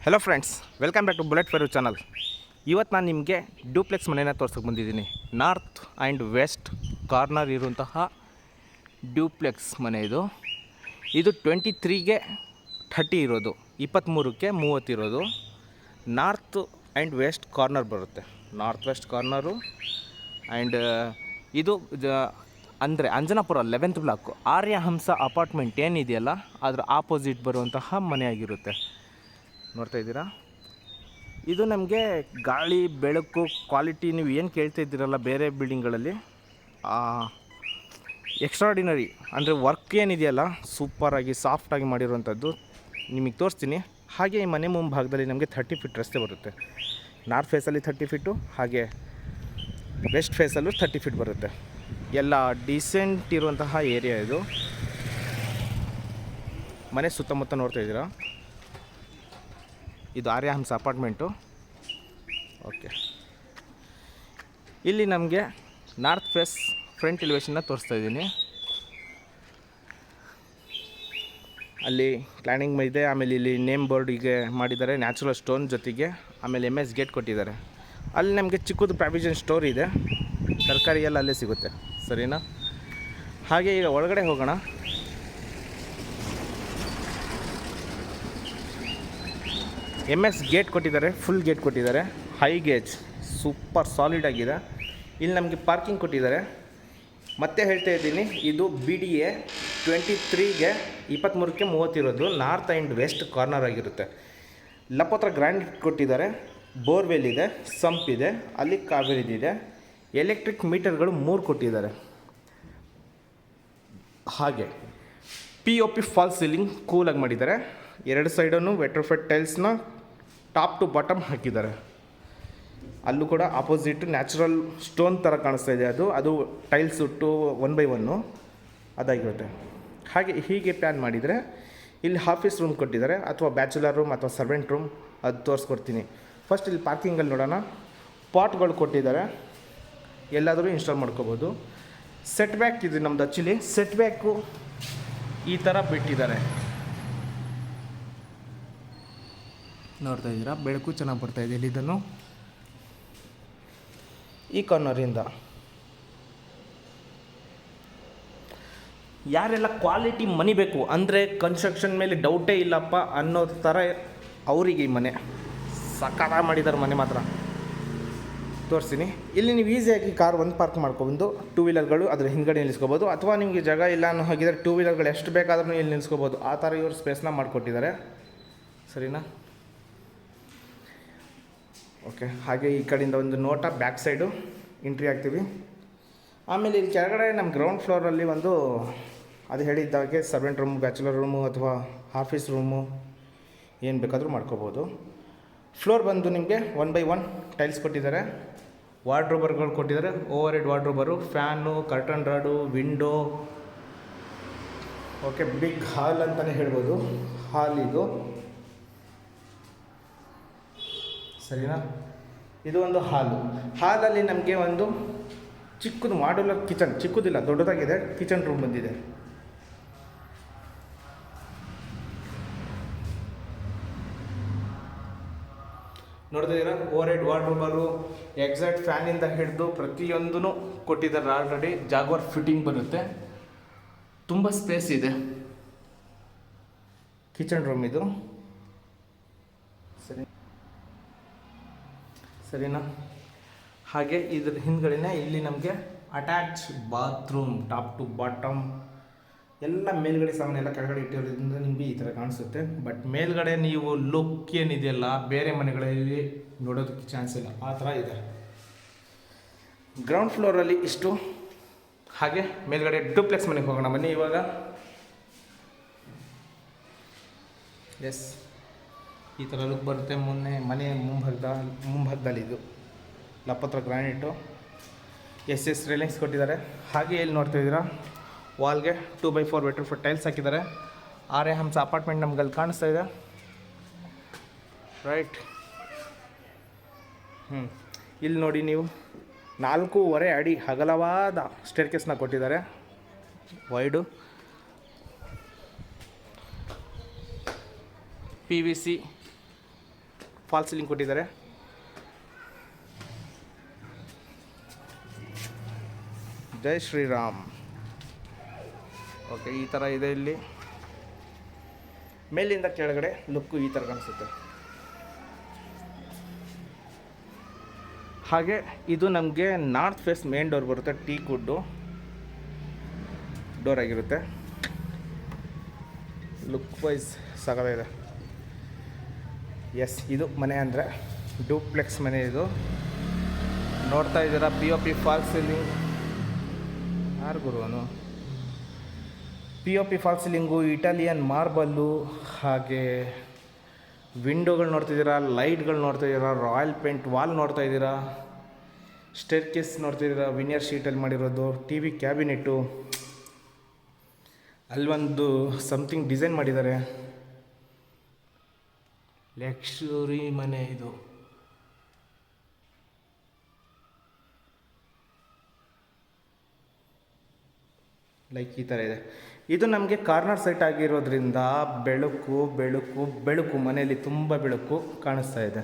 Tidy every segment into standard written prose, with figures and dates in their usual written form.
Hello friends, welcome back to Bullet Fair channel. ಇವತ್ತು ನಾನು ನಿಮಗೆ ಡ್ಯೂಪ್ಲೆಕ್ಸ್ ಮನೆಯನ್ನು ತೋರ್ಸೋಕೆ ಬಂದಿದ್ದೀನಿ. ನಾರ್ತ್ ಆ್ಯಂಡ್ ವೆಸ್ಟ್ ಕಾರ್ನರ್ ಇರುವಂತಹ ಡ್ಯೂಪ್ಲೆಕ್ಸ್ ಮನೆ ಇದು 23ಗೆ 30 ಇರೋದು, 23ಕ್ಕೆ 30 ಇರೋದು. ನಾರ್ತ್ ಆ್ಯಂಡ್ ವೆಸ್ಟ್ ಕಾರ್ನರ್ ಬರುತ್ತೆ, ನಾರ್ತ್ ವೆಸ್ಟ್ ಕಾರ್ನರು. ಆ್ಯಂಡ್ ಇದು ಅಂದರೆ ಅಂಜನಾಪುರ 11th ಬ್ಲಾಕು ಆರ್ಯಹಂಸ ಅಪಾರ್ಟ್ಮೆಂಟ್ ಏನಿದೆಯಲ್ಲ ಅದರ ಆಪೋಸಿಟ್ ಬರುವಂತಹ ಮನೆಯಾಗಿರುತ್ತೆ. ನೋಡ್ತಾ ಇದ್ದೀರಾ, ಇದು ನಮಗೆ ಗಾಳಿ ಬೆಳಕು ಕ್ವಾಲಿಟಿ ನೀವು ಏನು ಕೇಳ್ತಾ ಇದ್ದೀರಲ್ಲ ಬೇರೆ ಬಿಲ್ಡಿಂಗ್ಗಳಲ್ಲಿ ಎಕ್ಸ್ಟ್ರಾಡಿನರಿ ಅಂದರೆ ವರ್ಕ್ ಏನಿದೆಯಲ್ಲ ಸೂಪರಾಗಿ ಸಾಫ್ಟಾಗಿ ಮಾಡಿರುವಂಥದ್ದು ನಿಮಗೆ ತೋರಿಸ್ತೀನಿ. ಹಾಗೆ ಈ ಮನೆ ಮುಂಭಾಗದಲ್ಲಿ ನಮಗೆ 30 ಫೀಟ್ ರಸ್ತೆ ಬರುತ್ತೆ. ನಾರ್ತ್ ಫೇಸಲ್ಲಿ 30 ಫೀಟು, ಹಾಗೆ ವೆಸ್ಟ್ ಫೇಸಲ್ಲೂ 30 ಫೀಟ್ ಬರುತ್ತೆ. ಎಲ್ಲ ಡೀಸೆಂಟ್ ಇರುವಂತಹ ಏರಿಯಾ ಇದು. ಮನೆ ಸುತ್ತಮುತ್ತ ನೋಡ್ತಾ ಇದ್ದೀರಾ, ಇದು ಆರ್ಯಹಂಸ ಅಪಾರ್ಟ್ಮೆಂಟು. ಓಕೆ, ಇಲ್ಲಿ ನಮಗೆ ನಾರ್ತ್ ಫೇಸ್ ಫ್ರಂಟ್ ಎಲಿವೇಷನ್ನ ತೋರಿಸ್ತಾ ಇದ್ದೀನಿ. ಅಲ್ಲಿ ಪ್ಲ್ಯಾನಿಂಗ್ ಇದೆ. ಆಮೇಲೆ ಇಲ್ಲಿ ನೇಮ್ ಬೋರ್ಡಿಗೆ ಮಾಡಿದ್ದಾರೆ ನ್ಯಾಚುರಲ್ ಸ್ಟೋನ್ ಜೊತೆಗೆ. ಆಮೇಲೆ MS ಗೇಟ್ ಕೊಟ್ಟಿದ್ದಾರೆ. ಅಲ್ಲಿ ನಮಗೆ ಚಿಕ್ಕದು ಪ್ರಾವಿಷನ್ ಸ್ಟೋರ್ ಇದೆ, ತರಕಾರಿ ಎಲ್ಲ ಅಲ್ಲೇ ಸಿಗುತ್ತೆ. ಸರಿನಾ? ಹಾಗೆ ಈಗ ಒಳಗಡೆ ಹೋಗೋಣ. MS ಗೇಟ್ ಕೊಟ್ಟಿದ್ದಾರೆ, ಫುಲ್ ಗೇಟ್ ಕೊಟ್ಟಿದ್ದಾರೆ, ಹೈ ಗೇಜ್, ಸೂಪರ್ ಸಾಲಿಡ್ ಆಗಿದೆ. ಇಲ್ಲಿ ನಮಗೆ ಪಾರ್ಕಿಂಗ್ ಕೊಟ್ಟಿದ್ದಾರೆ. ಮತ್ತೆ ಹೇಳ್ತಾ ಇದ್ದೀನಿ, ಇದು BDA 23ಗೆ 23ಕ್ಕೆ 30 ಇರೋದು, ನಾರ್ತ್ ಆ್ಯಂಡ್ ವೆಸ್ಟ್ ಕಾರ್ನರ್ ಆಗಿರುತ್ತೆ. ಲಪೋತ್ರ ಗ್ರ್ಯಾಂಡ್ ಕೊಟ್ಟಿದ್ದಾರೆ, ಬೋರ್ವೆಲ್ ಇದೆ, ಸಂಪ್ ಇದೆ, ಅಲ್ಲಿ ಕಾವೇರಿದಿದೆ. ಎಲೆಕ್ಟ್ರಿಕ್ ಮೀಟರ್ಗಳು 3 ಕೊಟ್ಟಿದ್ದಾರೆ. ಹಾಗೆ POP ಫಾಲ್ ಸೀಲಿಂಗ್ ಕೂಲಾಗಿ ಮಾಡಿದ್ದಾರೆ. 2 ಸೈಡನ್ನು ವೆಟ್ರೋಫೆಟ್ ಟೈಲ್ಸ್ನ ಟಾಪ್ ಟು ಬಾಟಮ್ ಹಾಕಿದ್ದಾರೆ. ಅಲ್ಲೂ ಕೂಡ ಆಪೋಸಿಟ್ ನ್ಯಾಚುರಲ್ ಸ್ಟೋನ್ ಥರ ಕಾಣಿಸ್ತಾ ಇದೆ. ಅದು ಟೈಲ್ಸ್ ಉಟ್ಟು 1/1 ಅದಾಗಿರುತ್ತೆ. ಹಾಗೆ ಹೀಗೆ ಪ್ಲ್ಯಾನ್ ಮಾಡಿದರೆ ಇಲ್ಲಿ ಆಫೀಸ್ ರೂಮ್ ಕೊಟ್ಟಿದ್ದಾರೆ, ಅಥವಾ ಬ್ಯಾಚುಲರ್ ರೂಮ್ ಅಥವಾ ಸರ್ವೆಂಟ್ ರೂಮ್, ಅದು ತೋರಿಸ್ಕೊಡ್ತೀನಿ. ಫಸ್ಟ್ ಇಲ್ಲಿ ಪಾರ್ಕಿಂಗಲ್ಲಿ ನೋಡೋಣ. ಪಾಟ್ಗಳು ಕೊಟ್ಟಿದ್ದಾರೆ, ಎಲ್ಲಾದರೂ ಇನ್ಸ್ಟಾಲ್ ಮಾಡ್ಕೋಬೋದು. ಸೆಟ್ ಬ್ಯಾಕ್ ಇದೆ ನಮ್ಮದು. ಆ್ಯಕ್ಚುಲಿ ಸೆಟ್ ಬ್ಯಾಕು ಈ ಥರ ಬಿಟ್ಟಿದ್ದಾರೆ. ನೋಡ್ತಾ ಇದ್ದೀರಾ, ಬೆಳಕು ಚೆನ್ನಾಗಿ ಬರ್ತಾಯಿದೆ ಇಲ್ಲಿದ್ದನ್ನು. ಈ ಕಾರ್ನರಿಂದ ಯಾರೆಲ್ಲ ಕ್ವಾಲಿಟಿ ಮನೆ ಬೇಕು ಅಂದರೆ ಕನ್ಸ್ಟ್ರಕ್ಷನ್ ಮೇಲೆ ಡೌಟೇ ಇಲ್ಲಪ್ಪ ಅನ್ನೋ ಥರ ಅವರಿಗೆ ಈ ಮನೆ ಸಕ್ಕತ್ತಾಗಿ ಮಾಡಿದ್ದಾರೆ. ಮನೆ ಮಾತ್ರ ತೋರಿಸ್ತೀನಿ. ಇಲ್ಲಿ ನೀವು ಈಸಿಯಾಗಿ ಕಾರ್ ಒಂದು ಪಾರ್ಕ್ ಮಾಡ್ಕೊಬಂದು 2 ವೀಲರ್ಗಳು ಅದರ ಹಿಂದ್ಗಡೆ ನಿಲ್ಲಿಸ್ಕೋಬೋದು, ಅಥವಾ ನಿಮಗೆ ಜಾಗ ಇಲ್ಲ ಅನ್ನೋ ಹಾಗಿದ್ರೆ 2 ವೀಲರ್ಗಳು ಎಷ್ಟು ಬೇಕಾದ್ರೂ ಇಲ್ಲಿ ನಿಲ್ಲಿಸ್ಕೋಬೋದು. ಆ ಥರ ಇವರು ಸ್ಪೇಸ್ನ ಮಾಡಿಕೊಟ್ಟಿದ್ದಾರೆ. ಸರಿನಾ? ಓಕೆ, ಹಾಗೆ ಈ ಕಡೆಯಿಂದ ಒಂದು ನೋಟ ಬ್ಯಾಕ್ ಸೈಡು ಎಂಟ್ರಿ ಆಗ್ತೀವಿ. ಆಮೇಲೆ ಇಲ್ಲಿ ಕೆಳಗಡೆ ನಮ್ಮ ಗ್ರೌಂಡ್ ಫ್ಲೋರಲ್ಲಿ ಒಂದು ಅದು ಹೇಳಿದ್ದಾಗೆ ಸರ್ವೆಂಟ್ ರೂಮು, ಬ್ಯಾಚುಲರ್ ರೂಮು ಅಥವಾ ಆಫೀಸ್ ರೂಮು ಏನು ಬೇಕಾದರೂ ಮಾಡ್ಕೋಬೋದು. ಫ್ಲೋರ್ ಬಂದು ನಿಮಗೆ 1/1 ಟೈಲ್ಸ್ ಕೊಟ್ಟಿದ್ದಾರೆ. ವಾರ್ಡ್ರೋಬರ್ಗಳು ಕೊಟ್ಟಿದ್ದಾರೆ, ಓವರ್ ಹೆಡ್ ವಾರ್ಡ್ರೋಬರು, fan, curtain rod, window. Okay, big hall ಅಂತಲೇ ಹೇಳ್ಬೋದು. ಹಾಲ್ ಇದು. ಸರಿನಾ? ಇದು ಒಂದು ಹಾಲು. ಹಾಲಲ್ಲಿ ನಮಗೆ ಒಂದು ಚಿಕ್ಕದು ಮಾಡ್ಯುಲರ್ ಕಿಚನ್, ಚಿಕ್ಕದಿಲ್ಲ ದೊಡ್ಡದಾಗಿದೆ, ಕಿಚನ್ ರೂಮ್ ಬಂದಿದೆ. ನೋಡ್ತಾ ಇದ್ದೀರಾ, ಓವರ್ ಹೆಡ್ ವಾರ್ಡ್ರೋಬರು, ಎಕ್ಸಾಕ್ಟ್ ಫ್ಯಾನಿಂದ ಹಿಡಿದು ಪ್ರತಿಯೊಂದೂ ಕೊಟ್ಟಿದ್ದಾರೆ ಆಲ್ರೆಡಿ. ಜಾಗ್ವಾರ್ ಫಿಟ್ಟಿಂಗ್ ಬರುತ್ತೆ, ತುಂಬ ಸ್ಪೇಸ್ ಇದೆ. ಕಿಚನ್ ರೂಮ್ ಇದು. ಸರಿನಾ? ಹಾಗೆ ಇದ್ರ ಹಿಂದ್ಗಡೆನೇ ಇಲ್ಲಿ ನಮಗೆ attach bathroom, top to bottom ಎಲ್ಲ ಮೇಲ್ಗಡೆ ಸಾಮಾನೆಲ್ಲ ಕೆಳಗಡೆ ಇಟ್ಟಿರೋದ್ರಿಂದ ನಿಮಗೆ ಈ ಥರ ಕಾಣಿಸುತ್ತೆ. ಬಟ್ ಮೇಲ್ಗಡೆ ನೀವು ಲುಕ್ ಏನಿದೆಯಲ್ಲ ಬೇರೆ ಮನೆಗಳಲ್ಲಿ ನೋಡೋದಕ್ಕೆ ಚಾನ್ಸ್ ಇಲ್ಲ, ಆ ಥರ ಇದೆ. ಗ್ರೌಂಡ್ ಫ್ಲೋರಲ್ಲಿ ಇಷ್ಟು. ಹಾಗೆ ಮೇಲ್ಗಡೆ ಡ್ಯೂಪ್ಲೆಕ್ಸ್ ಮನೆಗೆ ಹೋಗೋಣ ಬನ್ನಿ ಇವಾಗ. ಎಸ್, ಈ ಥರ ಲುಕ್ ಬರುತ್ತೆ. ಮನೆ ಮುಂಭಾಗದಲ್ಲಿ ಇದು ಲಪತ್ರ ಗ್ರಾನೈಟು, SS ರೇಲಿಂಗ್ಸ್ ಕೊಟ್ಟಿದ್ದಾರೆ. ಹಾಗೆ ಇಲ್ಲಿ ನೋಡ್ತಾ ಇದ್ದೀರಾ, ವಾಲ್ಗೆ 2/4 ವೆಟ್ರೋಫೆಟ್ ಟೈಲ್ಸ್ ಹಾಕಿದ್ದಾರೆ. ಆರ್ಯಹಂಸ ಅಪಾರ್ಟ್ಮೆಂಟ್ ನಮ್ಗೆ ಅಲ್ಲಿ ಕಾಣಿಸ್ತಾ ಇದೆ, ರೈಟ್? ಇಲ್ಲಿ ನೋಡಿ ನೀವು, 4.5 ಅಡಿ ಅಗಲವಾದ ಸ್ಟೇರ್ಕೇಸ್ನ ಕೊಟ್ಟಿದ್ದಾರೆ, ವೈಡು. PVC ಫಾಲ್ ಸೀಲಿಂಗ್ ಕೊಟ್ಟಿದ್ದಾರೆ. ಜೈ ಶ್ರೀರಾಮ್. ಓಕೆ, ಈ ಥರ ಇದೆ. ಇಲ್ಲಿ ಮೇಲಿಂದ ಕೆಳಗಡೆ ಲುಕ್ಕು ಈ ಥರ ಕಾಣಿಸುತ್ತೆ. ಹಾಗೆ ಇದು ನಮಗೆ ನಾರ್ತ್ ಫೇಸ್ ಮೇನ್ ಡೋರ್ ಬರುತ್ತೆ. ಟೀಕ್ ವುಡ್ಡು ಡೋರ್ ಆಗಿರುತ್ತೆ. ಲುಕ್ ವೈಸ್ ಸಾಕಾಗಿದೆ. ಎಸ್, ಇದು ಮನೆ ಅಂದರೆ ಡೂಪ್ಲೆಕ್ಸ್ ಮನೆ. ಇದು ನೋಡ್ತಾ ಇದ್ದೀರಾ, POP ಫಾಲ್ ಸೀಲಿಂಗ್. ಯಾರು ಗುರುವನು? POP fall ceiling, Italian marble, ಹಾಗೆ ವಿಂಡೋಗಳು ನೋಡ್ತಿದ್ದೀರಾ, ಲೈಟ್ಗಳು ನೋಡ್ತಾಯಿದ್ದೀರಾ, ರಾಯಲ್ ಪೇಂಟ್ ವಾಲ್ ನೋಡ್ತಾ ಇದ್ದೀರಾ, ಸ್ಟೇರ್ ಕೇಸ್ ನೋಡ್ತಿದ್ದೀರಾ, ವಿನಿಯರ್ ಶೀಟಲ್ಲಿ ಮಾಡಿರೋದು, TV ಕ್ಯಾಬಿನೆಟ್ಟು, ಅಲ್ಲೊಂದು ಸಮಥಿಂಗ್ ಡಿಸೈನ್ ಮಾಡಿದ್ದಾರೆ. ಲಕ್ಸುರಿ ಮನೆ ಇದು. ಲೈಕ್ ಈ ಥರ ಇದೆ. ಇದು ನಮಗೆ ಕಾರ್ನರ್ ಸೈಟ್ ಆಗಿರೋದ್ರಿಂದ ಬೆಳಕು ಬೆಳಕು ಬೆಳಕು ಮನೆಯಲ್ಲಿ ತುಂಬ ಬೆಳಕು ಕಾಣಿಸ್ತಾ ಇದೆ.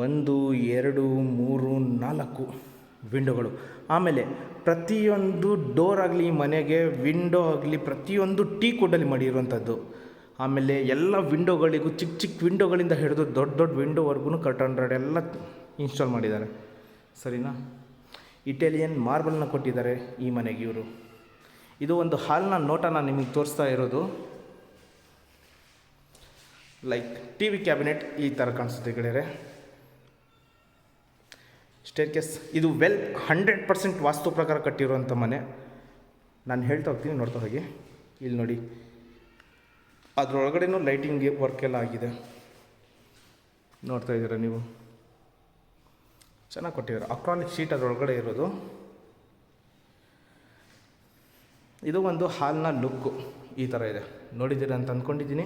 1 2 3 4 ವಿಂಡೋಗಳು. ಆಮೇಲೆ ಪ್ರತಿಯೊಂದು ಡೋರ್ ಆಗಲಿ, ಮನೆಗೆ ವಿಂಡೋ ಆಗಲಿ, ಪ್ರತಿಯೊಂದು ಟೀಕ್ ವುಡ್ಡಲ್ಲಿ ಮಾಡಿರುವಂಥದ್ದು. ಆಮೇಲೆ ಎಲ್ಲ ವಿಂಡೋಗಳಿಗೂ ಚಿಕ್ಕ ಚಿಕ್ಕ ವಿಂಡೋಗಳಿಂದ ಹಿಡಿದು ದೊಡ್ಡ ದೊಡ್ಡ ವಿಂಡೋವರೆಗೂ ಕರ್ಟನ್ ರಾಡ್ ಎಲ್ಲ ಇನ್ಸ್ಟಾಲ್ ಮಾಡಿದ್ದಾರೆ. ಸರಿನಾ? ಇಟಾಲಿಯನ್ ಮಾರ್ಬಲ್ನ ಕೊಟ್ಟಿದ್ದಾರೆ ಈ ಮನೆಗೆ ಇವರು. ಇದು ಒಂದು ಹಾಲ್ನ ನೋಟ ನಾನು ನಿಮಗೆ ತೋರಿಸ್ತಾ ಇರೋದು. ಲೈಕ್ TV ಕ್ಯಾಬಿನೆಟ್ ಈ ಥರ ಕಾಣಿಸುತ್ತೆ ಗೆಳೆಯರೆ. ಸ್ಟೇರ್ ಕೇಸ್ ಇದು 100% ವಾಸ್ತು ಪ್ರಕಾರ ಕಟ್ಟಿರುವಂಥ ಮನೆ. ನಾನು ಹೇಳ್ತಾ ಹೋಗ್ತೀನಿ, ನೋಡ್ತಾ ಹೋಗಿ. ಇಲ್ಲಿ ನೋಡಿ, ಅದರೊಳಗಡೆನೂ ಲೈಟಿಂಗ್ ವರ್ಕ್ ಎಲ್ಲ ಆಗಿದೆ. ನೋಡ್ತಾ ಇದ್ದೀರಾ ನೀವು, ಚೆನ್ನಾಗಿ ಕೊಟ್ಟಿದ್ದಾರೆ. ಅಕ್ರಾನಿಕ್ ಶೀಟ್ ಅದರೊಳಗಡೆ ಇರೋದು. ಇದು ಒಂದು ಹಾಲ್ನ ಲುಕ್ಕು ಈ ಥರ ಇದೆ. ನೋಡಿದ್ದೀರ ಅಂತ ಅಂದ್ಕೊಂಡಿದ್ದೀನಿ.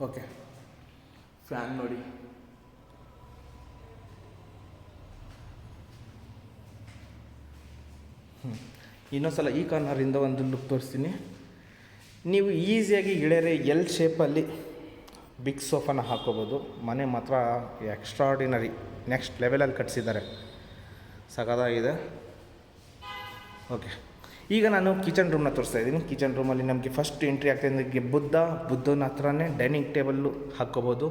ಓಕೆ, ಫ್ಯಾನ್ ನೋಡಿ. ಇನ್ನೊಂದ್ಸಲ ಈ ಕಾರ್ನರಿಂದ ಒಂದು ಲುಕ್ ತೋರಿಸ್ತೀನಿ. ನೀವು ಈಸಿಯಾಗಿ ಗೆಳೆಯರೆ L ಶೇಪಲ್ಲಿ ಬಿಗ್ ಸೋಫಾನ ಹಾಕೋಬೋದು. ಮನೆ ಮಾತ್ರ ಎಕ್ಸ್ಟ್ರಾರ್ಡಿನರಿ, ನೆಕ್ಸ್ಟ್ ಲೆವೆಲಲ್ಲಿ ಕಟ್ಸಿದ್ದಾರೆ. ಸಖತ್ತಾಗಿದೆ. ಓಕೆ, ಈಗ ನಾನು ಕಿಚನ್ ರೂಮ್ನ ತೋರಿಸ್ತಾ ಇದ್ದೀನಿ. ಕಿಚನ್ ರೂಮಲ್ಲಿ ನಮಗೆ ಫಸ್ಟ್ ಎಂಟ್ರಿ ಆಗ್ತಾಯಿದ್ದಕ್ಕೆ ಬುದ್ಧನ ಹತ್ರನೇ ಡೈನಿಂಗ್ ಟೇಬಲ್ಲು ಹಾಕ್ಕೋಬೋದು.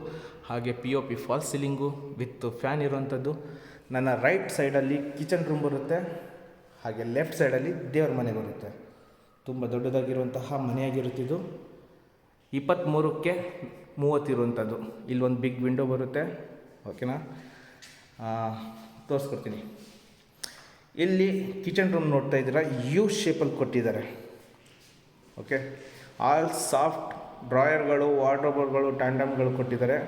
ಹಾಗೆ POP fall ceiling with fan ಇರುವಂಥದ್ದು. ನನ್ನ ರೈಟ್ ಸೈಡಲ್ಲಿ ಕಿಚನ್ ರೂಮ್ ಬರುತ್ತೆ, ಹಾಗೆ ಲೆಫ್ಟ್ ಸೈಡಲ್ಲಿ ದೇವ್ರ ಮನೆ ಬರುತ್ತೆ. ತುಂಬ ದೊಡ್ಡದಾಗಿರುವಂತಹ ಮನೆಯಾಗಿರುತ್ತಿದ್ದು. 23ಕ್ಕೆ 30 ಇರುವಂಥದ್ದು. ಇಲ್ಲೊಂದು ಬಿಗ್ ವಿಂಡೋ ಬರುತ್ತೆ. ಓಕೆನಾ? ತೋರಿಸ್ಕೊಡ್ತೀನಿ. ಇಲ್ಲಿ ಕಿಚನ್ ರೂಮ್ ನೋಡ್ತಾ ಇದ್ದೀರಾ, ಯು ಶೇಪಲ್ಲಿ ಕೊಟ್ಟಿದ್ದಾರೆ. ಓಕೆ, ಆಲ್ ಸಾಫ್ಟ್ ಡ್ರಾಯರ್ಗಳು, ವಾರ್ಡ್ರೋಬ್ಗಳು, ಟ್ಯಾಂಡಮ್ಗಳು ಕೊಟ್ಟಿದ್ದಾರೆ.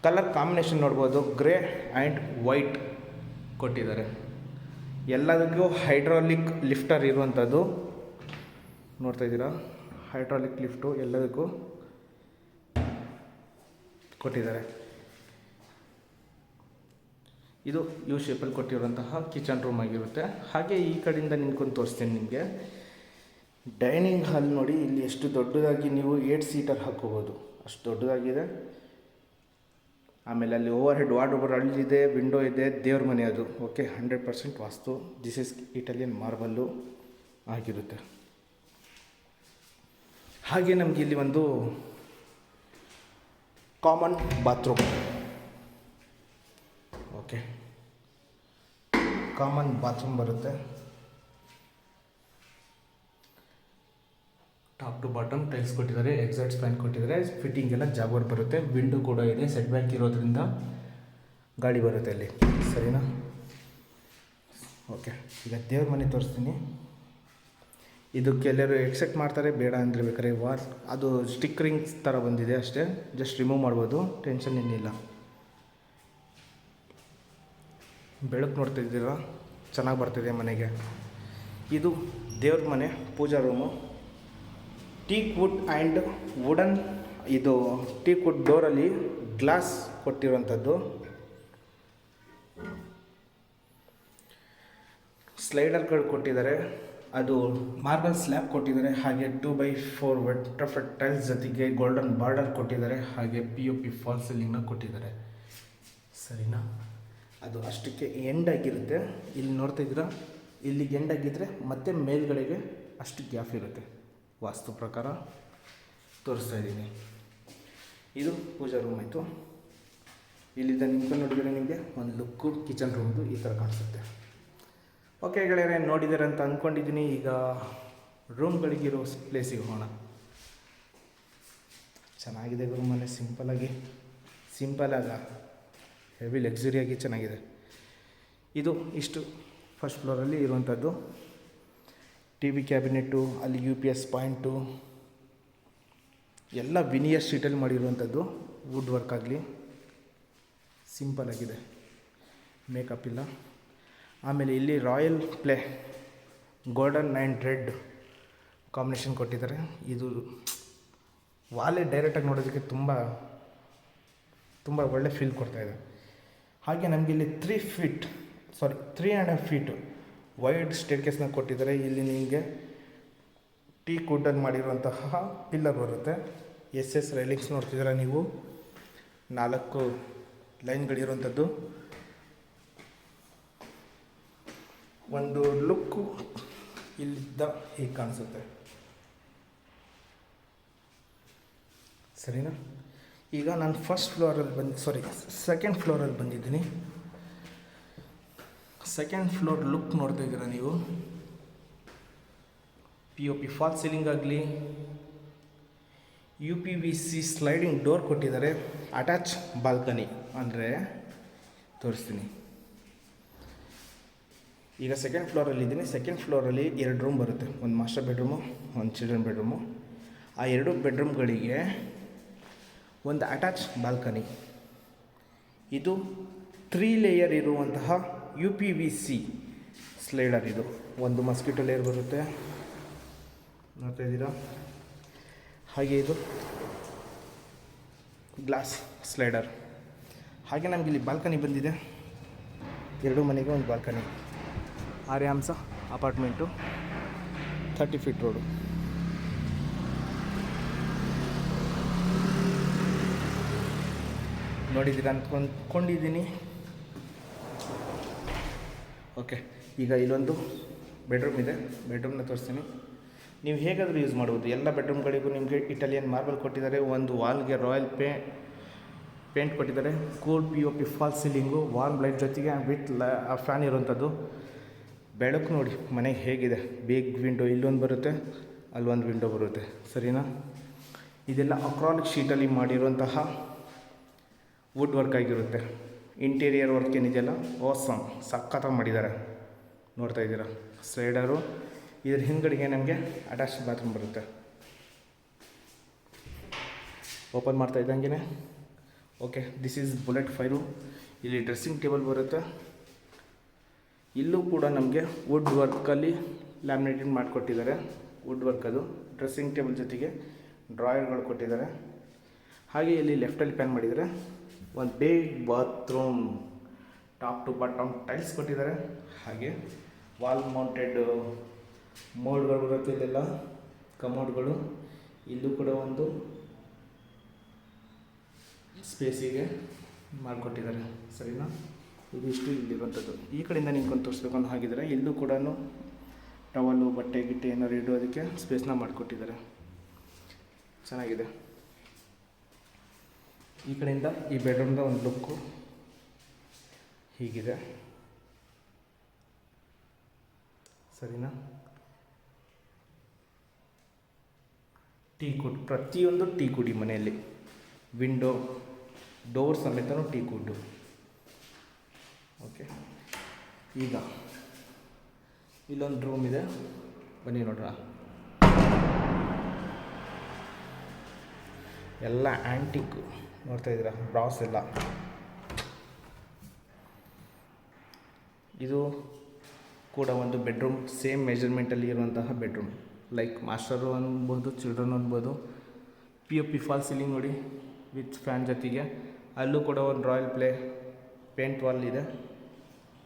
ಕಲರ್ ಕಾಂಬಿನೇಷನ್ ನೋಡ್ಬೋದು, ಗ್ರೇ ಆ್ಯಂಡ್ ವೈಟ್ ಕೊಟ್ಟಿದ್ದಾರೆ. ಎಲ್ಲದಕ್ಕೂ ಹೈಡ್ರಾಲಿಕ್ ಲಿಫ್ಟರ್ ಇರುವಂಥದ್ದು ನೋಡ್ತಾ ಇದ್ದೀರಾ. ಹೈಡ್ರಾಲಿಕ್ ಲಿಫ್ಟು ಎಲ್ಲದಕ್ಕೂ ಕೊಟ್ಟಿದ್ದಾರೆ. ಇದು ಯು ಶೇಪಲ್ಲಿ ಕೊಟ್ಟಿರುವಂತಹ ಕಿಚನ್ ರೂಮ್ ಆಗಿರುತ್ತೆ. ಹಾಗೆ ಈ ಕಡೆಯಿಂದ ನಿಂತ್ಕೊಂಡು ತೋರಿಸ್ತೀನಿ ನಿಮಗೆ. ಡೈನಿಂಗ್ ಹಾಲ್ ನೋಡಿ, ಇಲ್ಲಿ ಎಷ್ಟು ದೊಡ್ಡದಾಗಿ ನೀವು 8 ಸೀಟರ್ ಹಾಕ್ಕೋಬೋದು, ಅಷ್ಟು ದೊಡ್ಡದಾಗಿದೆ. ಆಮೇಲೆ ಅಲ್ಲಿ ಓವರ್ ಹೆಡ್ ವಾರ್ಡ್ರೋಬ್ ಅಲ್ಲಿದೆ, ವಿಂಡೋ ಇದೆ, ದೇವ್ರ ಮನೆ ಅದು. Okay, 100% vastu. This is Italian marble ಆಗಿರುತ್ತೆ. ಹಾಗೆ ನಮಗೆ ಇಲ್ಲಿ ಒಂದು common bathroom. Okay, common bathroom ಬರುತ್ತೆ. ಟಾಪ್ ಟು ಬಾಟಮ್ ಟೈಲ್ಸ್ ಕೊಟ್ಟಿದ್ದಾರೆ, ಎಕ್ಸಾಸ್ಟ್ ಫ್ಯಾನ್ ಕೊಟ್ಟಿದ್ದಾರೆ, ಫಿಟ್ಟಿಂಗ್ ಎಲ್ಲ ಜಾಗ್ವರ್ ಬರುತ್ತೆ. ವಿಂಡೋ ಕೂಡ ಇದೆ, ಸೆಟ್ ಬ್ಯಾಕ್ ಇರೋದ್ರಿಂದ ಗಾಳಿ ಬರುತ್ತೆ ಅಲ್ಲಿ. ಸರಿನಾ? ಓಕೆ, ಈಗ ದೇವ್ರ ಮನೆ ತೋರಿಸ್ತೀನಿ. ಇದು ಕೆಲವರು ಎಕ್ಸೆಪ್ಟ್ ಮಾಡ್ತಾರೆ, ಬೇಡ ಅಂದರೆ ಬೇಕಾದ್ರೆ ಅದು ಸ್ಟಿಕ್ಕರಿಂಗ್ಸ್ ಥರ ಬಂದಿದೆ ಅಷ್ಟೇ, ಜಸ್ಟ್ ರಿಮೂವ್ ಮಾಡ್ಬೋದು, ಟೆನ್ಷನ್ ಏನಿಲ್ಲ. ಬೆಳಕು ನೋಡ್ತಾ ಇದ್ದೀರಾ, ಚೆನ್ನಾಗಿ ಬರ್ತಿದೆ ಮನೆಗೆ. ಇದು ದೇವ್ರ ಮನೆ, pooja room. Teak wood and wooden, ಇದು ಟೀಕ್ ವುಡ್ ಡೋರಲ್ಲಿ ಗ್ಲಾಸ್ ಕೊಟ್ಟಿರುವಂಥದ್ದು. ಸ್ಲೈಡರ್ಗಳು ಕೊಟ್ಟಿದ್ದಾರೆ. ಅದು ಮಾರ್ಬಲ್ ಸ್ಲ್ಯಾಬ್ ಕೊಟ್ಟಿದ್ದಾರೆ, ಹಾಗೆ 2x4 ವೆಟ್ರಫೆಟ್ ಟೈಲ್ಸ್ ಜೊತೆಗೆ ಗೋಲ್ಡನ್ ಬಾರ್ಡರ್ ಕೊಟ್ಟಿದ್ದಾರೆ, ಹಾಗೆ POP ಫಾಲ್ ಸೀಲಿಂಗ್ನ ಕೊಟ್ಟಿದ್ದಾರೆ. ಸರಿನಾ? ಅದು ಅಷ್ಟಕ್ಕೆ ಎಂಡ್ ಆಗಿರುತ್ತೆ. ಇಲ್ಲಿ ನೋಡ್ತಾ ಇದ್ದೀರಾ, ಇಲ್ಲಿಗೆ ಎಂಡ್ ಆಗಿದ್ದರೆ ಮತ್ತೆ ಮೇಲ್ಗಡೆಗೆ ಅಷ್ಟು ಗ್ಯಾಪ್ ಇರುತ್ತೆ. ವಾಸ್ತು ಪ್ರಕಾರ ತೋರಿಸ್ತಾ ಇದ್ದೀನಿ. ಇದು ಪೂಜಾ ರೂಮ್ ಆಯಿತು. ಇಲ್ಲಿಂದ ನಿಂತ್ಕೊಂಡು ನೋಡಿದರೆ ನಿಮಗೆ ಒಂದು ಲುಕ್ಕು ಕಿಚನ್ ರೂಮ್ದು ಈ ಥರ ಕಾಣಿಸುತ್ತೆ. ಓಕೆ ಗೆಳೆಯರೆ, ನೋಡಿದ್ದಾರೆ ಅಂತ ಅಂದ್ಕೊಂಡಿದ್ದೀನಿ. ಈಗ ರೂಮ್ಗಳಿಗಿರೋ ಪ್ಲೇಸಿಗೆ ಹೋಗೋಣ. ಚೆನ್ನಾಗಿದೆ ಗುರು ಮನೆ, ಸಿಂಪಲಾಗ ಹೆವಿ ಲಕ್ಸುರಿಯಾಗಿ ಚೆನ್ನಾಗಿದೆ. ಇದು ಇಷ್ಟು ಫಸ್ಟ್ ಫ್ಲೋರಲ್ಲಿ ಇರುವಂಥದ್ದು. TV ಕ್ಯಾಬಿನೆಟ್ಟು, ಅಲ್ಲಿ UPS ಪಾಯಿಂಟು ಎಲ್ಲ ವಿನಿಯರ್ ಶೀಟಲ್ಲಿ ಮಾಡಿರುವಂಥದ್ದು. ವುಡ್ ವರ್ಕ್ ಆಗಲಿ ಸಿಂಪಲಾಗಿದೆ, ಮೇಕಪ್ ಇಲ್ಲ. ಆಮೇಲೆ ಇಲ್ಲಿ royal play golden and red combination ಕೊಟ್ಟಿದ್ದಾರೆ. ಇದು ವಾಲೇ ಡೈರೆಕ್ಟಾಗಿ ನೋಡೋದಕ್ಕೆ ತುಂಬ ಒಳ್ಳೆ ಫೀಲ್ ಕೊಡ್ತಾಯಿದೆ. ಹಾಗೆ ನಮಗೆ ಇಲ್ಲಿ 3.5 ಫೀಟ್ ವೈಡ್ ಸ್ಟೇರ್ಕೇಸ್ನ ಕೊಟ್ಟಿದ್ದಾರೆ. ಇಲ್ಲಿ ನಿಮಗೆ ಟೀಕ್ ವುಡ್ಡಲ್ಲಿ ಮಾಡಿರುವಂತಹ ಪಿಲ್ಲರ್ ಬರುತ್ತೆ. SS ರೈಲಿಂಗ್ಸ್ ನೋಡ್ತಿದ್ದೀರಾ ನೀವು, 4 ಲೈನ್ಗಳಿರುವಂಥದ್ದು. ಒಂದು ಲುಕ್ಕು ಇಲ್ಲಿದ್ದ ಹೀಗೆ ಕಾಣಿಸುತ್ತೆ. ಸರಿನಾ? ಈಗ ನಾನು ಸೆಕೆಂಡ್ ಫ್ಲೋರಲ್ಲಿ ಬಂದಿದ್ದೀನಿ. ಸೆಕೆಂಡ್ ಫ್ಲೋರ್ ಲುಕ್ ನೋಡ್ತಾ ಇದ್ದೀರಾ ನೀವು. POP ಫಾಲ್ ಸೀಲಿಂಗ್ ಆಗಲಿ, UPVC ಸ್ಲೈಡಿಂಗ್ ಡೋರ್ ಕೊಟ್ಟಿದ್ದಾರೆ. ಅಟ್ಯಾಚ್ ಬಾಲ್ಕನಿ ಅಂದರೆ ತೋರಿಸ್ತೀನಿ. ಈಗ ಸೆಕೆಂಡ್ ಫ್ಲೋರಲ್ಲಿದ್ದೀನಿ. ಸೆಕೆಂಡ್ ಫ್ಲೋರಲ್ಲಿ 2 ರೂಮ್ ಬರುತ್ತೆ, ಒಂದು ಮಾಸ್ಟರ್ ಬೆಡ್ರೂಮು, ಒಂದು ಚಿಲ್ಡ್ರನ್ ಬೆಡ್ರೂಮು. ಆ 2 ಬೆಡ್ರೂಮ್ಗಳಿಗೆ ಒಂದು ಅಟ್ಯಾಚ್ ಬಾಲ್ಕನಿ. ಇದು 3 ಲೇಯರ್ ಇರುವಂತಹ UPVC ಸ್ಲೈಡರ್. ಇದು ಒಂದು ಮಸ್ಕಿಟೋ ಲೇಯರ್ ಬರುತ್ತೆ, ನೋಡ್ತಾ ಇದ್ದೀರಾ. ಹಾಗೆ ಇದು ಗ್ಲಾಸ್ ಸ್ಲೈಡರ್. ಹಾಗೆ ನಮಗೆ ಇಲ್ಲಿ ಬಾಲ್ಕನಿ ಬಂದಿದೆ. 2 ಮನೆಗೆ ಒಂದು ಬಾಲ್ಕನಿ. ಆರ್ಯಾಂಸ ಅಪಾರ್ಟ್ಮೆಂಟು, 30 ಫೀಟ್ ರೋಡು. ನೋಡಿದ್ದೀರಾ ಅಂದ್ಕೊಂಡಿದ್ದೀನಿ. ಓಕೆ, ಈಗ ಇಲ್ಲೊಂದು ಬೆಡ್ರೂಮ್ ಇದೆ. ಬೆಡ್ರೂಮ್ನ ತೋರಿಸ್ತೀನಿ. ನೀವು ಹೇಗಾದರೂ ಯೂಸ್ ಮಾಡ್ಬೋದು. ಎಲ್ಲ ಬೆಡ್ರೂಮ್ಗಳಿಗೂ ನಿಮಗೆ ಇಟಾಲಿಯನ್ ಮಾರ್ಬಲ್ ಕೊಟ್ಟಿದ್ದಾರೆ. ಒಂದು ವಾಲ್ಗೆ ರಾಯಲ್ ಪೇಂಟ್ ಕೊಟ್ಟಿದ್ದಾರೆ. Cool POP fall ceiling, warm light ಜೊತೆಗೆ ವಿತ್ ಫ್ಯಾನ್ ಇರುವಂಥದ್ದು. ಬೆಳಕು ನೋಡಿ ಮನೆಗೆ ಹೇಗಿದೆ. ಬಿಗ್ ವಿಂಡೋ ಇಲ್ಲೊಂದು ಬರುತ್ತೆ, ಅಲ್ಲೊಂದು ವಿಂಡೋ ಬರುತ್ತೆ. ಸರಿನಾ? ಇದೆಲ್ಲ ಅಕ್ರಾಲಿಕ್ ಶೀಟಲ್ಲಿ ಮಾಡಿರುವಂತಹ ವುಡ್ ವರ್ಕ್ ಆಗಿರುತ್ತೆ. ಇಂಟೀರಿಯರ್ ವರ್ಕ್ ಏನಿದೆಯಲ್ಲ ಆಸಮ್, ಸಖತ್ತಾಗಿ ಮಾಡಿದ್ದಾರೆ. ನೋಡ್ತಾ ಇದ್ದೀರಾ ಸ್ಲೈಡರು. ಇದ್ರ ಹಿಂದ್ಗಡೆಗೆ ನಮಗೆ ಅಟ್ಯಾಚ್ ಬಾತ್ರೂಮ್ ಬರುತ್ತೆ. ಓಪನ್ ಮಾಡ್ತಾ ಇದ್ದಂಗೆ ಓಕೆ, ದಿಸ್ ಈಸ್ ಬುಲೆಟ್ 5. ಇಲ್ಲಿ ಡ್ರೆಸ್ಸಿಂಗ್ ಟೇಬಲ್ ಬರುತ್ತೆ. ಇಲ್ಲೂ ಕೂಡ ನಮಗೆ ವುಡ್ ವರ್ಕಲ್ಲಿ ಲ್ಯಾಮಿನೇಟೆಡ್ ಮಾಡಿಕೊಟ್ಟಿದ್ದಾರೆ. ವುಡ್ ವರ್ಕ್ ಅದು. ಡ್ರೆಸ್ಸಿಂಗ್ ಟೇಬಲ್ ಜೊತೆಗೆ ಡ್ರಾಯರ್ಗಳು ಕೊಟ್ಟಿದ್ದಾರೆ. ಹಾಗೆ ಇಲ್ಲಿ ಲೆಫ್ಟಲ್ಲಿ ಪ್ಯಾನ್ ಮಾಡಿದ್ದಾರೆ. ಒಂದು big bathroom, top to bottom tiles ಕೊಟ್ಟಿದ್ದಾರೆ. ಹಾಗೆ ವಾಲ್ ಮೌಂಟೆಡ್ ಮೋಡ್ಗಳು ಬರುತ್ತೆ. ಇಲ್ಲೆಲ್ಲ ಕಮೋಡ್ಗಳು. ಇಲ್ಲೂ ಕೂಡ ಒಂದು ಸ್ಪೇಸಿಗೆ ಮಾಡಿಕೊಟ್ಟಿದ್ದಾರೆ. ಸರಿನಾ? ಇದಿಷ್ಟು ಇಲ್ಲಿರುವಂಥದ್ದು. ಈ ಕಡೆಯಿಂದ ನಿಂತ್ಕೊಂಡು ತೋರಿಸ್ಬೇಕು ಅಂತ ಹಾಗಿದ್ದಾರೆ. ಇಲ್ಲೂ ಕೂಡ ಟವಲ್ಲು, ಬಟ್ಟೆ ಗಿಟ್ಟೆ ಏನಾದ್ರು ಇಡೋದಕ್ಕೆ ಸ್ಪೇಸ್ನ ಮಾಡಿಕೊಟ್ಟಿದ್ದಾರೆ. ಚೆನ್ನಾಗಿದೆ. ಈ ಕಡೆಯಿಂದ ಈ ಬೆಡ್ರೂಮ್ದ ಒಂದು ಲುಕ್ಕು ಹೀಗಿದೆ. ಸರಿನಾ? ಟೀ ಕುಡ್, ಪ್ರತಿಯೊಂದು ಟೀ ಕುಡಿ ಮನೆಯಲ್ಲಿ. ವಿಂಡೋ ಡೋರ್ ಸಮೇತನೂ ಟೀ ಕುಡ್ಡು. ಓಕೆ, ಈಗ ಇಲ್ಲೊಂದು ರೂಮ್ ಇದೆ, ಬನ್ನಿ ನೋಡ್ರ. ಎಲ್ಲ ಆ್ಯಂಟಿಕ್ ನೋಡ್ತಾ ಇದ್ದೀರಾ, ಬ್ರಾಸ್ ಎಲ್ಲ. ಇದು ಕೂಡ ಒಂದು ಬೆಡ್ರೂಮ್, ಸೇಮ್ ಮೆಜರ್ಮೆಂಟಲ್ಲಿ ಇರುವಂತಹ ಬೆಡ್ರೂಮ್. ಲೈಕ್ ಮಾಸ್ಟರು ಅನ್ಬೋದು, ಚಿಲ್ಡ್ರನ್ ಅನ್ಬೋದು. POP ಫಾಲ್ ಸೀಲಿಂಗ್ ನೋಡಿ ವಿತ್ ಫ್ಯಾನ್ ಜೊತೆಗೆ. ಅಲ್ಲೂ ಕೂಡ ಒಂದು ರಾಯಲ್ ಪೇಂಟ್ ವಾಲ್ ಇದೆ,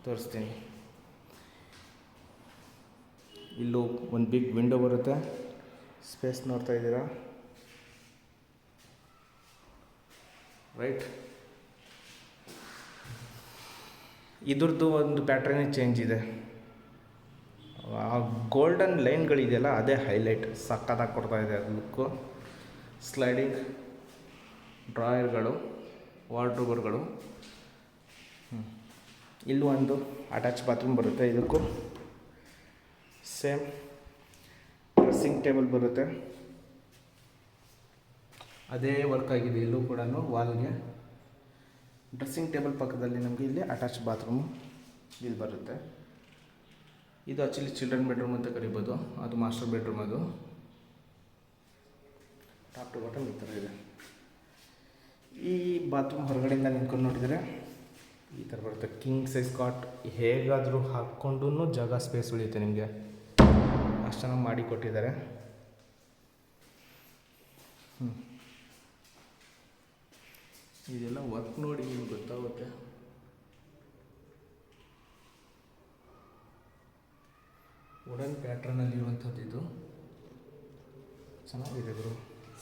ತೋರಿಸ್ತೀನಿ. ಇಲ್ಲೂ ಒಂದು ಬಿಗ್ ವಿಂಡೋ ಬರುತ್ತೆ. ಸ್ಪೇಸ್ ನೋಡ್ತಾ ಇದ್ದೀರಾ, ರೈಟ್. ಇದ್ರದ್ದು ಒಂದು ಪ್ಯಾಟ್ರನೇ ಚೇಂಜ್ ಇದೆ. ಆ ಗೋಲ್ಡನ್ ಲೈನ್ಗಳಿದೆಯಲ್ಲ ಅದೇ ಹೈಲೈಟ್, ಸಕ್ಕತ್ತಾಗಿ ಕೊಡ್ತಾ ಇದೆ ಅದು ಲುಕ್ಕು. ಸ್ಲೈಡಿಂಗ್ ಡ್ರಾಯರ್ಗಳು, ವಾರ್ಡ್ರೋಬರ್ಗಳು. ಇಲ್ಲೂ ಒಂದು ಅಟ್ಯಾಚ್ ಬಾತ್ರೂಮ್ ಬರುತ್ತೆ. ಇದಕ್ಕೂ ಸೇಮ್ ಡ್ರೆಸ್ಸಿಂಗ್ ಟೇಬಲ್ ಬರುತ್ತೆ. ಅದೇ ವರ್ಕ್ ಆಗಿದೆ ಇಲ್ಲೂ ಕೂಡ ವಾಲ್ಗೆ. ಡ್ರೆಸ್ಸಿಂಗ್ ಟೇಬಲ್ ಪಕ್ಕದಲ್ಲಿ ನಮಗೆ ಇಲ್ಲಿ ಅಟ್ಯಾಚ್ ಬಾತ್ರೂಮು ಇಲ್ಲಿ ಬರುತ್ತೆ. ಇದು ಆ್ಯಕ್ಚುಲಿ ಚಿಲ್ಡ್ರನ್ ಬೆಡ್ರೂಮ್ ಅಂತ ಕರಿಬೋದು, ಅದು ಮಾಸ್ಟರ್ ಬೆಡ್ರೂಮ್. ಅದು ಟಾಪ್ ಟು ಬಾಟಮ್ ಈ ಥರ ಇದೆ. ಈ ಬಾತ್ರೂಮ್ ಹೊರಗಡೆಯಿಂದ ನಿಂತ್ಕೊಂಡು ನೋಡಿದರೆ ಈ ಥರ ಬರುತ್ತೆ. ಕಿಂಗ್ ಸೈಜ್ ಕಾಟ್, ಹೇಗಾದರೂ ಹಾಕ್ಕೊಂಡು ಜಾಗ ಸ್ಪೇಸ್ ಉಳಿಯುತ್ತೆ ನಿಮಗೆ, ಅಷ್ಟು ಚೆನ್ನಾಗಿ ಮಾಡಿ ಕೊಟ್ಟಿದ್ದಾರೆ. ಇದೆಲ್ಲ ವರ್ಕ್ ನೋಡಿ ನಿಮ್ಗೆ ಗೊತ್ತಾಗುತ್ತೆ. ವುಡನ್ ಪ್ಯಾಟ್ರನಲ್ಲಿ ಇರುವಂಥದ್ದು ಇದು. ಚೆನ್ನಾಗಿದೆ ಗುರು,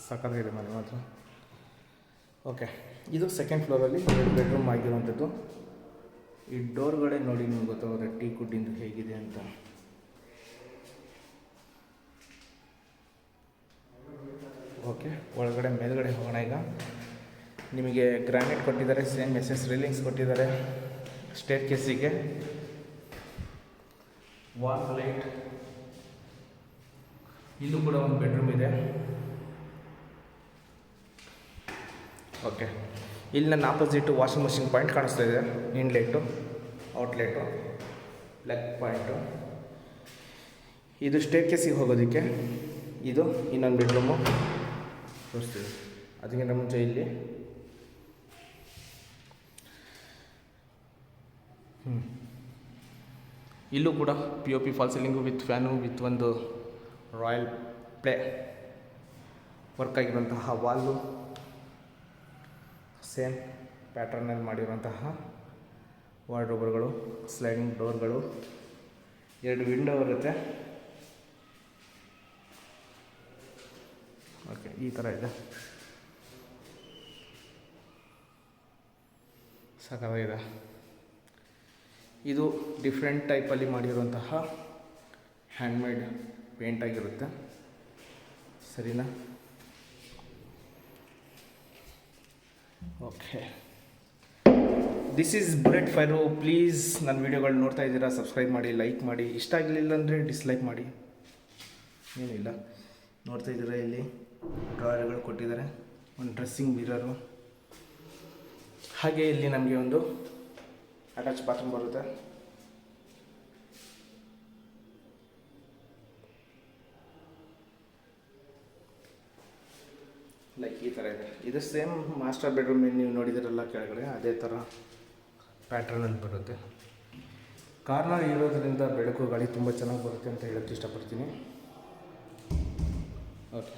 ಸಕ್ಕತ್ತಾಗಿದೆ ಮನೆ ಮಾತ್ರ. ಓಕೆ, ಇದು ಸೆಕೆಂಡ್ ಫ್ಲೋರಲ್ಲಿ 2 ಬೆಡ್ರೂಮ್ ಆಗಿರುವಂಥದ್ದು. ಈ ಡೋರ್ಗಳೇ ನೋಡಿ ನಿಮ್ಗೆ ಗೊತ್ತಾಗುತ್ತೆ ಟೀ ಕುಡ್ಡಿಂದು ಹೇಗಿದೆ ಅಂತ. ಓಕೆ, ಒಳಗಡೆ ಮೇಲ್ಗಡೆ ಹೋಗೋಣ ಈಗ. ನಿಮಗೆ ಗ್ರಾನೈಟ್ ಕೊಟ್ಟಿದ್ದಾರೆ, ಸೇಮ್ SS ರೈಲಿಂಗ್ಸ್ ಕೊಟ್ಟಿದ್ದಾರೆ. ಸ್ಟೇರ್ ಕೇಸಿಗೆ ವಾಲ್ ಲೈಟ್. ಇಲ್ಲೂ ಕೂಡ ಒಂದು ಬೆಡ್ರೂಮ್ ಇದೆ. ಓಕೆ, ಇಲ್ಲಿ ನನ್ನ ಆಪೋಸಿಟು ವಾಷಿಂಗ್ ಮಷಿನ್ ಪಾಯಿಂಟ್ ಕಾಣಿಸ್ತಾ ಇದೆ. ಇನ್ಲೆಟ್ಟು, ಔಟ್ಲೆಟು, ಪ್ಲಗ್ ಪಾಯಿಂಟು. ಇದು ಸ್ಟೇರ್ ಕೇಸಿಗೆ ಹೋಗೋದಕ್ಕೆ. ಇದು ಇನ್ನೊಂದು ಬೆಡ್ರೂಮು ತೋರಿಸ್ತೀವಿ. ಅದಕ್ಕಿಂತ ಮುಂಚೆ ಇಲ್ಲಿ ಇಲ್ಲೂ ಕೂಡ POP fall ceiling with fan with ಒಂದು ರಾಯಲ್ ಪ್ಲೇ ವರ್ಕ್ ಆಗಿರುವಂತಹ ವಾಲ್ಲು, ಸೇಮ್ ಪ್ಯಾಟರ್ನಲ್ಲಿ ಮಾಡಿರುವಂತಹ ವಾರ್ಡ್ರೋಬರ್ಗಳು, ಸ್ಲೈಡಿಂಗ್ ಡೋರ್ಗಳು, 2 ವಿಂಡೋ ಬರುತ್ತೆ. ಓಕೆ, ಈ ಥರ ಇದೆ, ಸಕ್ಕತ್ತಾಗಿದೆ. ಇದು ಡಿಫ್ರೆಂಟ್ ಟೈಪಲ್ಲಿ ಮಾಡಿರುವಂತಹ ಹ್ಯಾಂಡ್ಮೇಡ್ ಪೇಂಟ್ ಆಗಿರುತ್ತೆ, ಸರಿನಾ? Okay, this is bullet fire. Please ನನ್ನ ವೀಡಿಯೋಗಳು ನೋಡ್ತಾ ಇದ್ದೀರಾ, ಸಬ್ಸ್ಕ್ರೈಬ್ ಮಾಡಿ, ಲೈಕ್ ಮಾಡಿ. ಇಷ್ಟ ಆಗಲಿಲ್ಲ ಅಂದರೆ ಡಿಸ್ಲೈಕ್ ಮಾಡಿ, ಏನಿಲ್ಲ. ನೋಡ್ತಾ ಇದ್ದೀರಾ, ಇಲ್ಲಿ ಡ್ರಾಯರ್ಗಳು ಕೊಟ್ಟಿದ್ದಾರೆ, ಒಂದು ಡ್ರೆಸ್ಸಿಂಗ್ ಮಿರರು, ಹಾಗೆ ಇಲ್ಲಿ ನಮಗೆ ಒಂದು ಅಟ್ಯಾಚ್ ಬಾತ್ರೂಮ್ ಬರುತ್ತೆ. ಲೈಕ್ ಈ ಥರ ಇದೆ. ಇದು ಸೇಮ್ ಮಾಸ್ಟರ್ ಬೆಡ್ರೂಮ್ ನೀವು ನೋಡಿದಿರಲ್ಲ ಕೆಳಗಡೆ, ಅದೇ ಥರ ಪ್ಯಾಟ್ರನಲ್ಲಿ ಬರುತ್ತೆ. ಕಾರ್ನರ್ ಇರೋದ್ರಿಂದ ಬೆಳಕು ಗಾಳಿ ತುಂಬ ಚೆನ್ನಾಗಿ ಬರುತ್ತೆ ಅಂತ ಹೇಳೋಕ್ಕೆ ಇಷ್ಟಪಡ್ತೀನಿ. ಓಕೆ,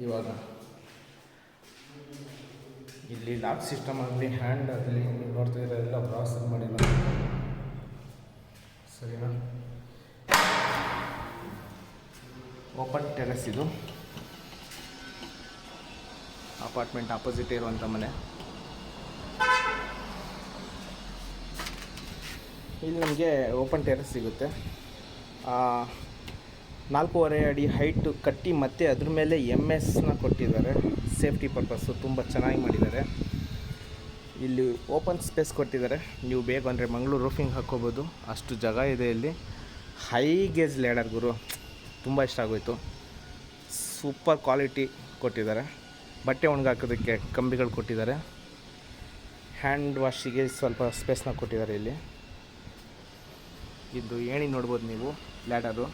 ಇವಾಗ ಇಲ್ಲಿ ಲಾಕ್ ಸಿಸ್ಟಮ್ ಆಗಲಿ, ಹ್ಯಾಂಡ್ ಆಗಲಿ, ನೀವು ನೋಡ್ತಾ ಇರೋ ಎಲ್ಲ ಬ್ರಾಸ್ ಮಾಡಿಲ್ಲ, ಸರಿನಾ? Open terrace. ಇದು ಅಪಾರ್ಟ್ಮೆಂಟ್ ಆಪೋಸಿಟ್ ಇರುವಂಥ ಮನೆ. ಇಲ್ಲಿ ನಮಗೆ ಓಪನ್ ಟೆರೆಸ್ ಸಿಗುತ್ತೆ. 4.5 ಅಡಿ ಹೈಟು ಕಟ್ಟಿ ಮತ್ತು ಅದ್ರ ಮೇಲೆ MS ಕೊಟ್ಟಿದ್ದಾರೆ, ಸೇಫ್ಟಿ ಪರ್ಪಸ್ಸು. ತುಂಬ ಚೆನ್ನಾಗಿ ಮಾಡಿದ್ದಾರೆ. ಇಲ್ಲಿ ಓಪನ್ ಸ್ಪೇಸ್ ಕೊಟ್ಟಿದ್ದಾರೆ, ನೀವು ಬೇಕು ಅಂದರೆ ಮಂಗಳೂರು ರೂಫಿಂಗ್ ಹಾಕ್ಕೋಬೋದು, ಅಷ್ಟು ಜಾಗ ಇದೆ ಇಲ್ಲಿ. ಹೈ ಗೇಜ್ ಲೇಡರ್ ಗುರು, ತುಂಬ ಇಷ್ಟ ಆಗೋಯಿತು. ಸೂಪರ್ ಕ್ವಾಲಿಟಿ ಕೊಟ್ಟಿದ್ದಾರೆ. ಬಟ್ಟೆ ಒಣಗಾಕೋದಕ್ಕೆ ಕಂಬಿಗಳು ಕೊಟ್ಟಿದ್ದಾರೆ. ಹ್ಯಾಂಡ್ ವಾಶಿಗೆ ಸ್ವಲ್ಪ ಸ್ಪೇಸ್ನ ಕೊಟ್ಟಿದ್ದಾರೆ ಇಲ್ಲಿ. ಇದು ಏಣಿ ನೋಡ್ಬೋದು ನೀವು, ಲ್ಯಾಡರು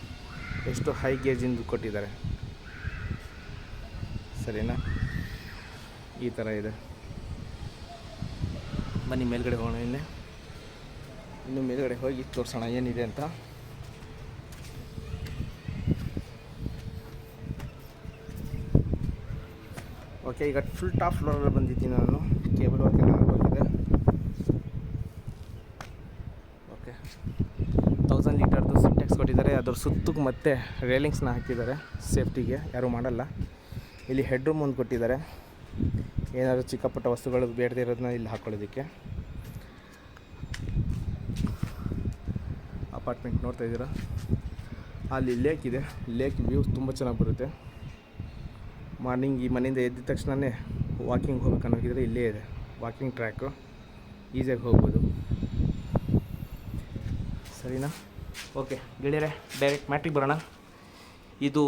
ಎಷ್ಟು ಹೈ ಗೇಜಿಂದು ಕೊಟ್ಟಿದ್ದಾರೆ, ಸರಿನಾ? ಈ ಥರ ಇದೆ. ಬನ್ನಿ ಮೇಲ್ಗಡೆ ಹೋಗೋಣ. ಇನ್ನು ಮೇಲ್ಗಡೆ ಹೋಗಿ ತೋರಿಸೋಣ ಏನಿದೆ ಅಂತ. ಓಕೆ, ಈಗ ಫುಲ್ ಟಾಪ್ ಫ್ಲೋರಲ್ಲಿ ಬಂದಿದ್ದೀನಿ ನಾನು. ಕೇಬಲ್ ವರ್ಕ್ ಎಲ್ಲ ಆಗೋಗಿದೆ. ಓಕೆ, 1000 ಲೀಟರ್ದು ಸಿಂಟೆಕ್ಸ್ ಕೊಟ್ಟಿದ್ದಾರೆ. ಅದ್ರ ಸುತ್ತಿಗೆ ಮತ್ತೆ ರೇಲಿಂಗ್ಸ್ನ ಹಾಕಿದ್ದಾರೆ ಸೇಫ್ಟಿಗೆ, ಯಾರೂ ಮಾಡಲ್ಲ. ಇಲ್ಲಿ ಹೆಡ್ ರೂಮ್ ಒಂದು ಕೊಟ್ಟಿದ್ದಾರೆ, ಏನಾದರೂ ಚಿಕ್ಕ ಪುಟ್ಟ ವಸ್ತುಗಳು ಬೇಡದೇ ಇರೋದನ್ನ ಇಲ್ಲಿ ಹಾಕ್ಕೊಳ್ಳೋದಕ್ಕೆ. ಅಪಾರ್ಟ್ಮೆಂಟ್ ನೋಡ್ತಾ ಇದ್ದೀರಾ, ಅಲ್ಲಿ ಲೇಕ್ ಇದೆ. ಲೇಕ್ ವ್ಯೂ ತುಂಬ ಚೆನ್ನಾಗಿ ಬರುತ್ತೆ. ಮಾರ್ನಿಂಗ್ ಈ ಮನೆಯಿಂದ ಎದ್ದ ತಕ್ಷಣವೇ ವಾಕಿಂಗ್ ಹೋಗ್ಬೇಕನ್ನೋಗಿದ್ರೆ ಇಲ್ಲೇ ಇದೆ ವಾಕಿಂಗ್ ಟ್ರ್ಯಾಕು, ಈಸಿಯಾಗಿ ಹೋಗ್ಬೋದು. ಸರಿನಾ? ಓಕೆ ಗೆಳೆಯರೆ, ಡೈರೆಕ್ಟ್ ಮ್ಯಾಟ್ರಿಗೆ ಬರೋಣ. ಇದು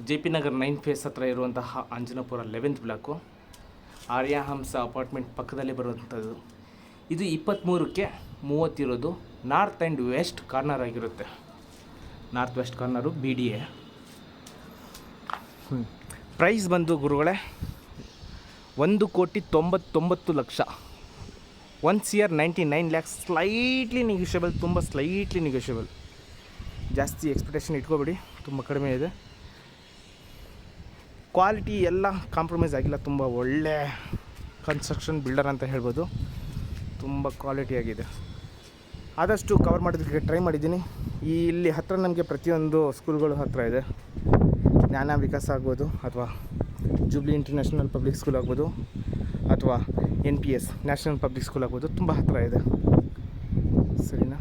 JP ನಗರ್ 9 ಫೇಸ್ ಹತ್ರ ಇರುವಂತಹ ಅಂಜನಾಪುರ 11th ಬ್ಲಾಕು, ಆರ್ಯಹಂಸ ಅಪಾರ್ಟ್ಮೆಂಟ್ ಪಕ್ಕದಲ್ಲೇ ಬರುವಂಥದ್ದು. ಇದು 23ಕ್ಕೆ 30 ಇರೋದು. ನಾರ್ತ್ ಆ್ಯಂಡ್ ವೆಸ್ಟ್ ಕಾರ್ನರ್ ಆಗಿರುತ್ತೆ. North west corner BDA. Price ಬಂದು ಗುರುಗಳೇ 1,99,00,000, 1,99 lakhs. ಸ್ಲೈಟ್ಲಿ ನೆಗೋಷಿಯಬಲ್, ತುಂಬ ಸ್ಲೈಟ್ಲಿ ನೆಗೋಷಿಯಬಲ್. ಜಾಸ್ತಿ ಎಕ್ಸ್ಪೆಕ್ಟೇಷನ್ ಇಟ್ಕೊಬೇಡಿ, ತುಂಬ ಕಡಿಮೆ ಇದೆ. ಕ್ವಾಲಿಟಿ ಎಲ್ಲ ಕಾಂಪ್ರಮೈಸ್ ಆಗಿಲ್ಲ, ತುಂಬ ಒಳ್ಳೆ ಕನ್ಸ್ಟ್ರಕ್ಷನ್ ಬಿಲ್ಡರ್ ಅಂತ ಹೇಳ್ಬೋದು. ತುಂಬ ಕ್ವಾಲಿಟಿಯಾಗಿದೆ. ಆದಷ್ಟು ಕವರ್ ಮಾಡೋದಕ್ಕೆ ಟ್ರೈ ಮಾಡಿದ್ದೀನಿ. ಇಲ್ಲಿ ಹತ್ತಿರ ನಮಗೆ ಪ್ರತಿಯೊಂದು ಸ್ಕೂಲ್ಗಳು ಹತ್ತಿರ ಇದೆ. ಜ್ಞಾನ ವಿಕಾಸ ಆಗ್ಬೋದು, ಅಥವಾ ಜೂಬ್ಲಿ ಇಂಟರ್ನ್ಯಾಷನಲ್ ಪಬ್ಲಿಕ್ ಸ್ಕೂಲ್ ಆಗ್ಬೋದು, ಅಥವಾ NPS ನ್ಯಾಷನಲ್ ಪಬ್ಲಿಕ್ ಸ್ಕೂಲ್ ಆಗ್ಬೋದು, ತುಂಬ ಹತ್ತಿರ ಇದೆ. ಸರಿನಾ?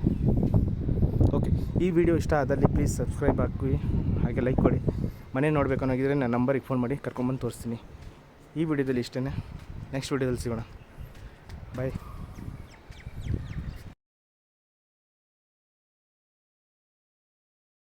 ಓಕೆ, ಈ ವಿಡಿಯೋ ಇಷ್ಟ ಆದಲ್ಲಿ ಪ್ಲೀಸ್ ಸಬ್ಸ್ಕ್ರೈಬ್ ಹಾಕಿ, ಹಾಗೆ ಲೈಕ್ ಕೊಡಿ. ಮನೆ ನೋಡಬೇಕು ಅನ್ನೋಗಿದ್ರೆ ನನ್ನ ನಂಬರಿಗೆ ಫೋನ್ ಮಾಡಿ ಕರ್ಕೊಂಬಂದು ತೋರಿಸ್ತೀನಿ. ಈ ವಿಡಿಯೋದಲ್ಲಿ ಇಷ್ಟೇ, ನೆಕ್ಸ್ಟ್ ವಿಡಿಯೋದಲ್ಲಿ ಸಿಗೋಣ. ಬಾಯ್.